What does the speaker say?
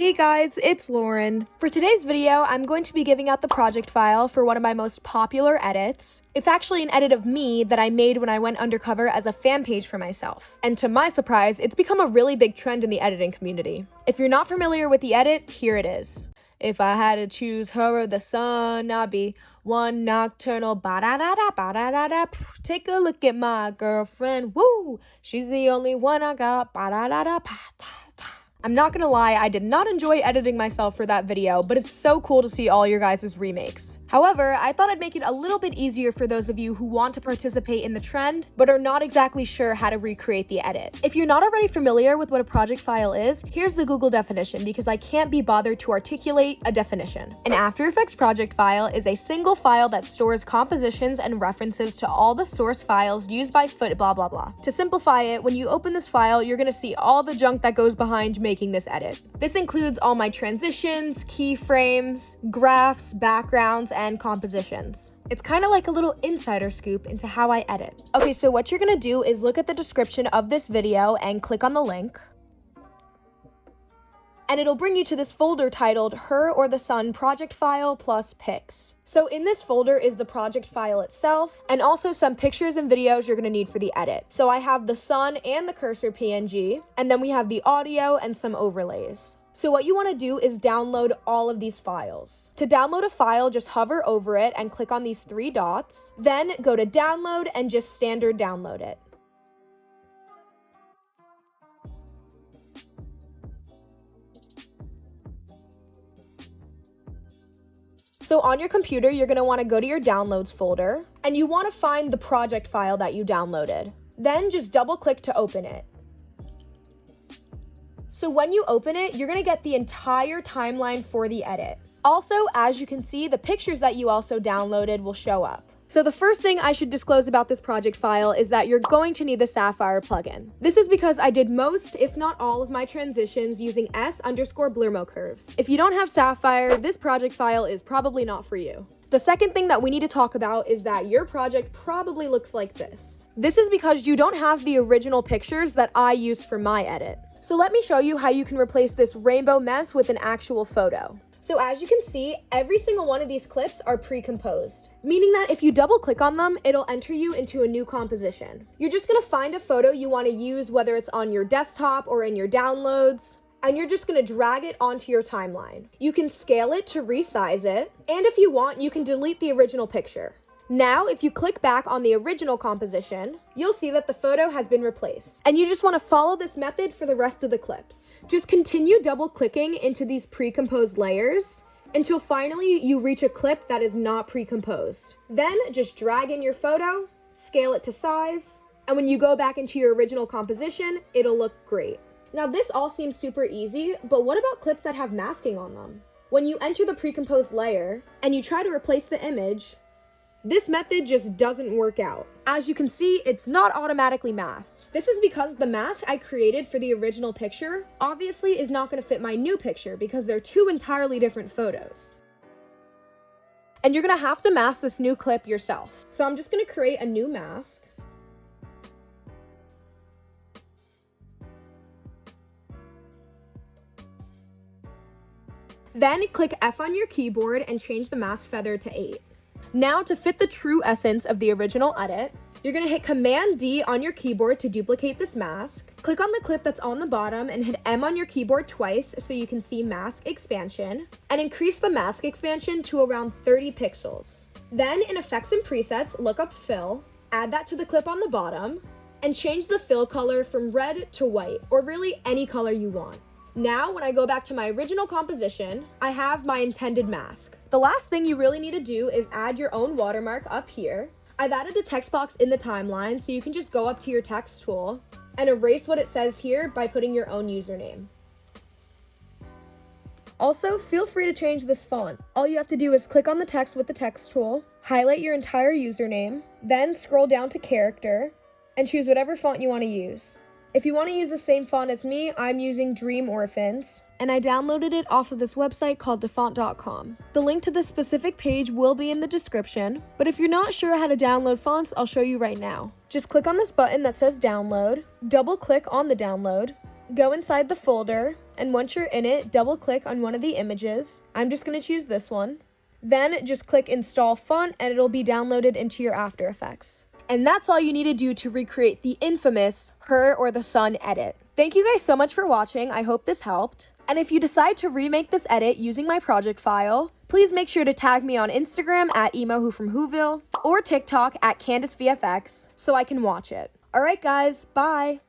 Hey guys, it's Lauren. For today's video, I'm going to be giving out the project file for one of my most popular edits. It's actually an edit of me that I made when I went undercover as a fan page for myself. And to my surprise, it's become a really big trend in the editing community. If you're not familiar with the edit, here it is. If I had to choose her or the sun, I'd be one nocturnal ba-da-da-da, ba-da-da-da. Take a look at my girlfriend, woo! She's the only one I got, ba-da-da-da, ba-da-da. I'm not gonna lie, I did not enjoy editing myself for that video, but it's so cool to see all your guys' remakes. However, I thought I'd make it a little bit easier for those of you who want to participate in the trend, but are not exactly sure how to recreate the edit. If you're not already familiar with what a project file is, here's the Google definition because I can't be bothered to articulate a definition. An After Effects project file is a single file that stores compositions and references to all the source files used by blah blah blah. To simplify it, when you open this file, you're gonna see all the junk that goes behind making this edit. This includes all my transitions, keyframes, graphs, backgrounds, and compositions. It's kind of like a little insider scoop into how I edit. Okay, so what you're gonna do is look at the description of this video and click on the link. And it'll bring you to this folder titled Her or the Sun Project File plus Pics. So in this folder is the project file itself, and also some pictures and videos you're gonna need for the edit. So I have the sun and the cursor PNG, and then we have the audio and some overlays. So what you wanna do is download all of these files. To download a file, just hover over it and click on these three dots, then go to download and just standard download it. So on your computer, you're gonna wanna go to your downloads folder, and you wanna find the project file that you downloaded. Then just double click to open it. So when you open it, you're gonna get the entire timeline for the edit. Also, as you can see, the pictures that you also downloaded will show up. So the first thing I should disclose about this project file is that you're going to need the Sapphire plugin. This is because I did most, if not all, of my transitions using S_Blurmo curves. If you don't have Sapphire, this project file is probably not for you. The second thing that we need to talk about is that your project probably looks like this. This is because you don't have the original pictures that I used for my edit. So let me show you how you can replace this rainbow mess with an actual photo. So as you can see, every single one of these clips are pre-composed, meaning that if you double click on them, it'll enter you into a new composition. You're just gonna find a photo you wanna use, whether it's on your desktop or in your downloads, and you're just gonna drag it onto your timeline. You can scale it to resize it, and if you want, you can delete the original picture. Now, if you click back on the original composition, you'll see that the photo has been replaced. And you just want to follow this method for the rest of the clips. Just continue double clicking into these pre-composed layers until finally you reach a clip that is not pre-composed. Then just drag in your photo, scale it to size, and when you go back into your original composition, it'll look great. Now this all seems super easy, but what about clips that have masking on them? When you enter the pre-composed layer and you try to replace the image, this method just doesn't work out. As you can see, it's not automatically masked. This is because the mask I created for the original picture obviously is not going to fit my new picture because they're two entirely different photos. And you're going to have to mask this new clip yourself. So I'm just going to create a new mask. Then click F on your keyboard and change the mask feather to 8. Now, to fit the true essence of the original edit, you're going to hit Command D on your keyboard to duplicate this mask. Click on the clip that's on the bottom and hit M on your keyboard twice so you can see mask expansion, and increase the mask expansion to around 30 pixels. Then in Effects and Presets, look up Fill, add that to the clip on the bottom, and change the fill color from red to white, or really any color you want. Now, when I go back to my original composition, I have my intended mask. The last thing you really need to do is add your own watermark up here. I've added a text box in the timeline, so you can just go up to your text tool and erase what it says here by putting your own username. Also, feel free to change this font. All you have to do is click on the text with the text tool, highlight your entire username, then scroll down to character, and choose whatever font you want to use. If you want to use the same font as me, I'm using Dream Orphans, and I downloaded it off of this website called dafont.com. The link to this specific page will be in the description, but if you're not sure how to download fonts, I'll show you right now. Just click on this button that says download, double click on the download, Go inside the folder, and once you're in it, double click on one of the images. I'm just going to choose this one. Then just click install font and it'll be downloaded into your After Effects. And that's all you need to do to recreate the infamous her or the sun edit. Thank you guys so much for watching. I hope this helped. And if you decide to remake this edit using my project file, please make sure to tag me on Instagram at emo from Whoville or TikTok at CandiceVFX so I can watch it. Alright guys, bye!